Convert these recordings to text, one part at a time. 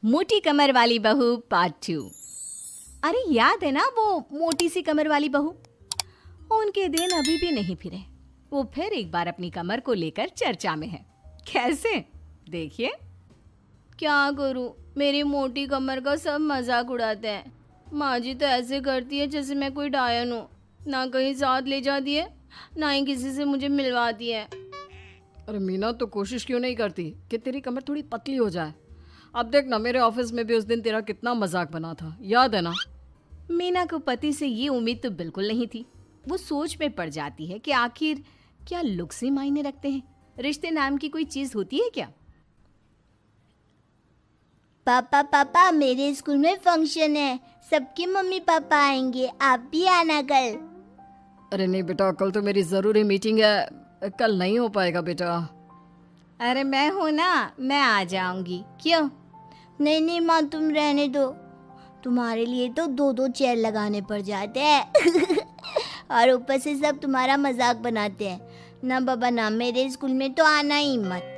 मोटी कमर वाली बहू पार्ट 2। अरे याद है ना वो मोटी सी कमर वाली बहू? उनके दिन अभी भी नहीं फिरे। वो फिर एक बार अपनी कमर को लेकर चर्चा में है। कैसे? देखिए। क्या करूं, मेरी मोटी कमर का सब मजाक उड़ाते हैं। माँ जी तो ऐसे करती है जैसे मैं कोई डायन हूँ। ना कहीं साथ ले जाती है, ना ही किसी से मुझे मिलवाती है। अरे मीना, तो कोशिश क्यों नहीं करती कि तेरी कमर थोड़ी पतली हो जाए? अब देख ना, मेरे ऑफिस में भी उस दिन तेरा कितना मजाक बना था, याद है ना? मीना को पति से ये उम्मीद तो बिल्कुल नहीं थी। वो सोच में पड़ जाती है कि आखिर क्या लुक्स ही मायने रखते हैं? रिश्ते नाम की कोई चीज होती है क्या? पापा पापा, मेरे स्कूल में फंक्शन है, सबके मम्मी पापा आएंगे, आप भी आना कल। अरे नहीं बेटा, कल तो मेरी ज़रूरी मीटिंग है, कल नहीं हो पाएगा बेटा। अरे मैं हूं ना, मैं आ जाऊंगी। क्यों? नहीं नहीं माँ, तुम रहने दो। तुम्हारे लिए तो दो दो चेयर लगाने पड़ जाते हैं और ऊपर से सब तुम्हारा मजाक बनाते हैं। ना बाबा ना, मेरे स्कूल में तो आना ही मत।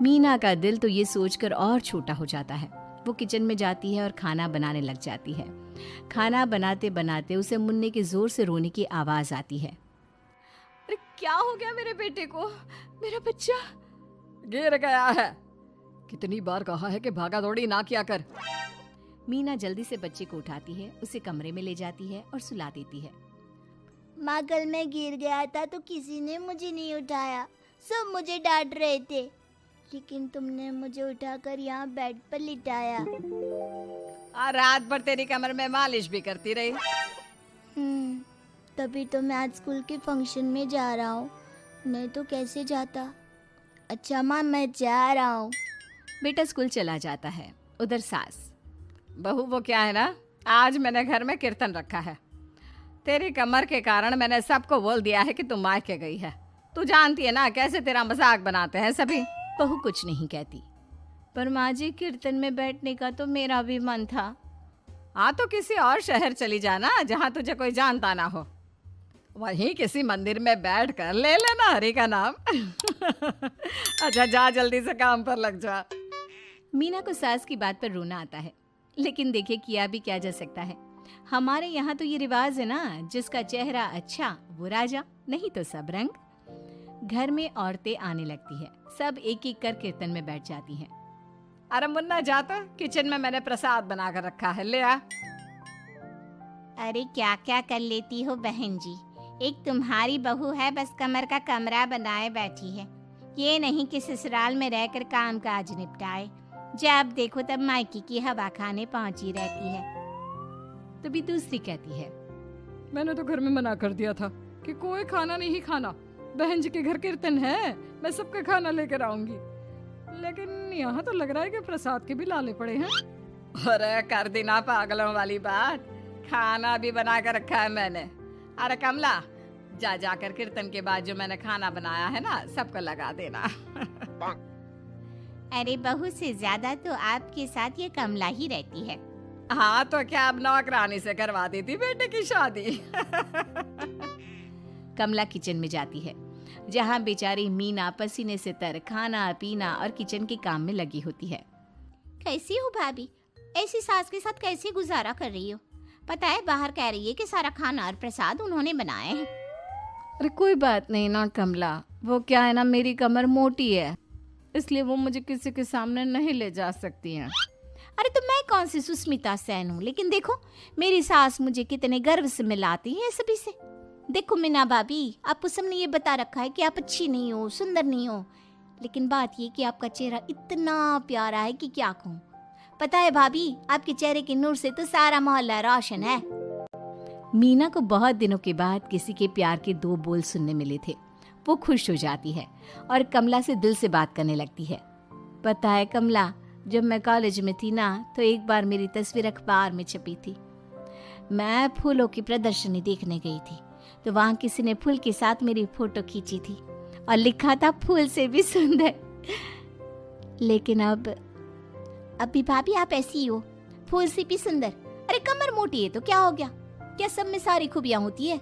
मीना का दिल तो ये सोचकर और छोटा हो जाता है। वो किचन में जाती है और खाना बनाने लग जाती है। खाना बनाते बनाते उसे मुन्ने के जोर से रोने की आवाज आती है। अरे क्या हो गया मेरे बेटे को? मेरा बच्चा गिर गया है। कितनी बार कहा है कि भागा दौड़ी ना किया कर। मीना जल्दी से बच्चे को उठाती है, उसे कमरे में ले जाती है और सुला देती है। माँ, कल मैं गिर गया था तो किसी ने मुझे नहीं उठाया, सब मुझे डांट रहे थे, लेकिन तुमने मुझे उठाकर यहाँ बेड पर लिटाया। और रात भर तेरी कमर में मालिश भी करती रही। तभी तो मैं आज स्कूल के फंक्शन में जा रहा हूँ, नहीं तो कैसे जाता। अच्छा माँ, मैं जा रहा हूँ। बेटा स्कूल चला जाता है। उधर सास, बहू वो क्या है ना, आज मैंने घर में कीर्तन रखा है। तेरी कमर के कारण मैंने सबको बोल दिया है कि तू मायके गई है। तू जानती है ना कैसे तेरा मजाक बनाते हैं सभी। बहू कुछ नहीं कहती। पर माँ जी, कीर्तन में बैठने का तो मेरा भी मन था। हाँ तो किसी और शहर चली जाना जहाँ तुझे कोई जानता ना हो। वहीं किसी मंदिर में बैठ कर ले लेना हरि का नाम अच्छा जा, जल्दी से काम पर लग जा। मीना को सास की बात पर रोना आता है, लेकिन देखिए किया भी क्या जा सकता है। हमारे यहाँ तो ये रिवाज है ना, जिसका चेहरा अच्छा वो राजा, नहीं तो सब रंग। घर में औरतें आने लगती है, सब एक एक कर कीर्तन में बैठ जाती हैं। अरे मुन्ना, जा तो, किचन में मैंने प्रसाद बना कर रखा है, ले आ। अरे क्या क्या कर लेती हो बहन जी, एक तुम्हारी बहू है बस कमर का कमरा बनाए बैठी है। ये नहीं कि ससुराल में रहकर काम काज निपटाए, जब देखो तब मायके की हवा खाने पहुंची रहती है। तभी दूसरी कहती है, मैंने तो घर में मना कर दिया था कि कोई खाना नहीं खाना, बहन जी के घर कीर्तन है, मैं सबका खाना लेकर आऊंगी। लेकिन यहाँ तो लग रहा है कि प्रसाद के भी लाले पड़े हैं। अरे कर देना पागलों वाली बात, खाना भी बना कर रखा है मैंने। अरे कमला, जा जाकर कीर्तन के बाद जो मैंने खाना बनाया है ना, सबको लगा देना अरे बहू से ज्यादा तो आपके साथ ये कमला ही रहती है। हाँ तो क्या अब नौकरानी से करवा देती बेटे की शादी कमला किचन में जाती है, जहाँ बेचारी मीना पसीने से तर खाना पीना और किचन के काम में लगी होती है। कैसी हो भाभी, ऐसी सास के साथ कैसे गुजारा कर रही हो? पता है बाहर कह रही है कि सारा खाना और प्रसाद उन्होंने बनाए हैं। अरे कोई बात नहीं ना कमला, वो क्या है ना, मेरी कमर मोटी है, इसलिए वो मुझे किसी के सामने नहीं ले जा सकती हैं। अरे तो मैं कौन सी सुस्मिता सेन हूँ, लेकिन देखो मेरी सास मुझे कितने गर्व से मिलाती है सभी से। देखो मीना भाभी, आपको सबने ये बता रखा है कि आप अच्छी नहीं हो, सुंदर नहीं हो, लेकिन बात ये कि आपका चेहरा इतना प्यारा है कि क्या कहूँ। पता है भाभी, आपके चेहरे के नूर से तो सारा मोहल्ला रोशन है। मीना को बहुत दिनों के बाद किसी के प्यार के दो बोल सुनने मिले थे। वो खुश हो जाती है और कमला से दिल से बात करने लगती है। पता है कमला, जब मैं कॉलेज में थी ना, तो एक बार मेरी तस्वीर अखबार में छपी थी। मैं फूलों की प्रदर्शनी देखने गई थी, तो वहाँ किसी ने फूल के साथ मेरी फोटो खींची थी और लिखा था फूल से भी सुंदर। लेकिन अभी भाभी आप ऐसी ही हो, फूल से भी सुंदर। अरे कमर मोटी है तो क्या हो गया, क्या सब में सारी खूबियां होती है?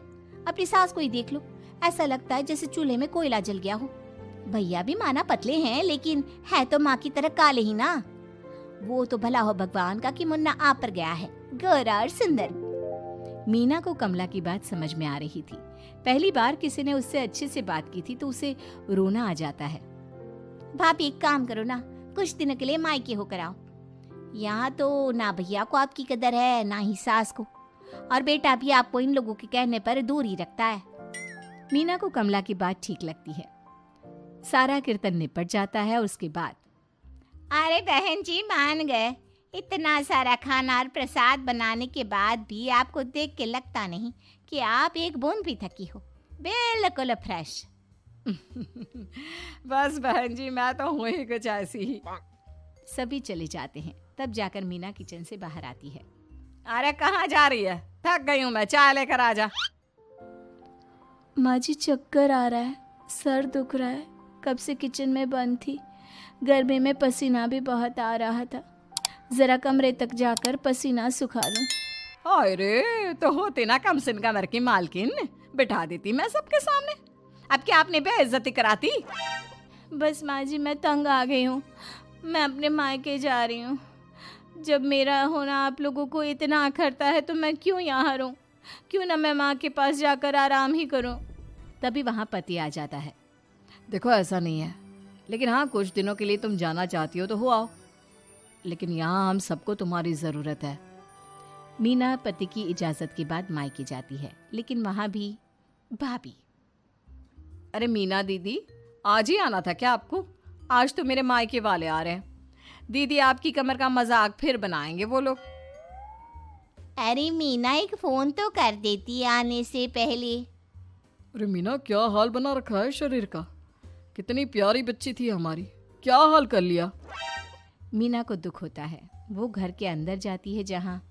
अपनी सास को ही देख लो, ऐसा लगता है जैसे चूल्हे में कोयला जल गया हो। भैया भी माना पतले हैं, लेकिन है तो माँ की तरह काले ही ना। वो तो भला हो भगवान का कि मुन्ना आप पर गया है, गोरा और सुंदर। मीना को कमला की बात समझ में आ रही थी। पहली बार किसी ने उससे अच्छे से बात की थी तो उसे रोना आ जाता है। भाभी एक काम करो ना, कुछ दिनों के लिए मायके होकर आओ। यहाँ तो ना भैया को आपकी कदर है ना ही सास को, और बेटा भी आपको इन लोगों के कहने पर दूर ही रखता है। मीना को कमला की बात ठीक लगती है। सारा कीर्तन निपट जाता है और उसके बाद अरे बहन जी मान गए, इतना सारा खाना और प्रसाद बनाने के बाद भी आपको देख के लगता नहीं कि आप एक बूंद भी थकी हो, बिल्कुल फ्रेश। बस बहन जी मैं तो हूँ ही कुछ ऐसी ही। सभी चले जाते हैं। तब जाकर मीना किचन से बाहर आती है। अरे कहाँ जा रही है? थक गई हूँ मैं, चाय लेकर आ जा। माँ जी चक्कर आ रहा है, सर दुख रहा है, कब से किचन में बंद थी, गर्मी में पसीना भी बहुत आ रहा था, जरा कमरे तक जाकर पसीना सुखा लूं। अरे तो होती ना कम से कमर की मालकिन, बिठा देती मैं सबके सामने। अब क्या आपने बेइज्जती कराती? बस माँ जी मैं तंग आ गई हूँ, मैं अपने मायके जा रही हूँ। जब मेरा होना आप लोगों को इतना अखरता है तो मैं क्यों यहाँ रहूँ, क्यों ना मैं माँ के पास जाकर आराम ही करूँ। तभी वहाँ पति आ जाता है। देखो ऐसा नहीं है, लेकिन हाँ कुछ दिनों के लिए तुम जाना चाहती हो तो हो आओ, लेकिन यहाँ हम सबको तुम्हारी ज़रूरत है। मीना पति की इजाज़त के बाद मायके जाती है, लेकिन वहाँ भी भाभी। अरे मीना दीदी आज ही आना था क्या आपको? आज तो मेरे मायके वाले आ रहे हैं। दीदी आपकी कमर का मजाक फिर बनाएंगे वो लोग। अरे मीना एक फोन तो कर देती आने से पहले। अरे मीना क्या हाल बना रखा है शरीर का, कितनी प्यारी बच्ची थी हमारी, क्या हाल कर लिया। मीना को दुख होता है। वो घर के अंदर जाती है जहाँ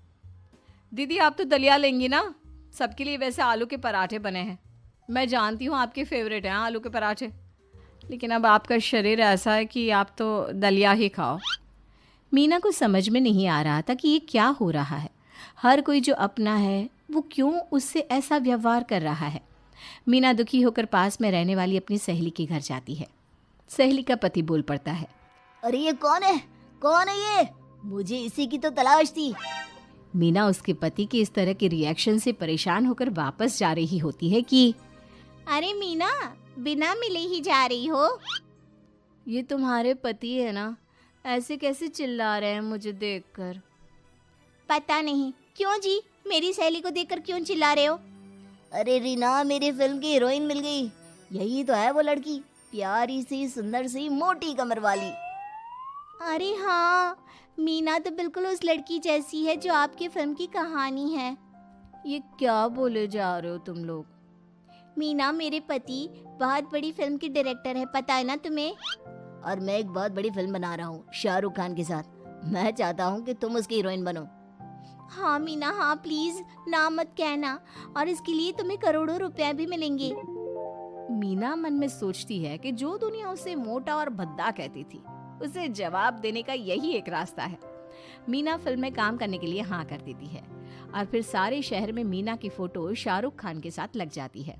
दीदी आप तो दलिया लेंगी ना? सबके लिए वैसे आलू के पराठे बने हैं, मैं जानती हूँ आपके फेवरेट हैं आलू के पराठे, लेकिन अब आपका शरीर ऐसा है कि आप तो दलिया ही खाओ। मीना को समझ में नहीं आ रहा था कि ये क्या हो रहा है। हर कोई जो अपना है वो क्यों उससे ऐसा व्यवहार कर रहा है। मीना दुखी होकर पास में रहने वाली अपनी सहेली के घर जाती है। सहेली का पति बोल पड़ता है, अरे ये कौन है, कौन है ये? मुझे इसी की तो तलाश थी। मीना उसके पति के इस तरह के रिएक्शन से परेशान होकर वापस जा रही होती है कि अरे मीना बिना मिले ही जा रही हो? ये तुम्हारे पति है ना, ऐसे कैसे चिल्ला रहे हैं मुझे देखकर? पता नहीं क्यों जी, मेरी सहेली को देखकर क्यों चिल्ला रहे हो? अरे रीना मेरी फिल्म की हीरोइन मिल गई, यही तो है वो लड़की, प्यारी सी सुंदर सी मोटी कमर वाली। अरे हाँ, मीना तो बिल्कुल उस लड़की जैसी है जो आपकी फिल्म की कहानी है। ये क्या बोले जा रहे हो तुम लोग? मीना मेरे पति बहुत बड़ी फिल्म की डायरेक्टर है, पता है ना तुम्हें? और मैं एक बहुत बड़ी फिल्म बना रहा हूँ शाहरुख खान के साथ, मैं चाहता हूँ कि तुम उसकी हीरोइन बनो। हाँ मीना हाँ, प्लीज ना मत कहना, और इसके लिए तुम्हें करोड़ों रुपए भी मिलेंगे। मीना मन में सोचती है कि जो दुनिया उसे मोटा और भद्दा कहती थी उसे जवाब देने का यही एक रास्ता है। मीना फिल्म में काम करने के लिए हाँ कर देती है और फिर सारे शहर में मीना की फोटो शाहरुख खान के साथ लग जाती है।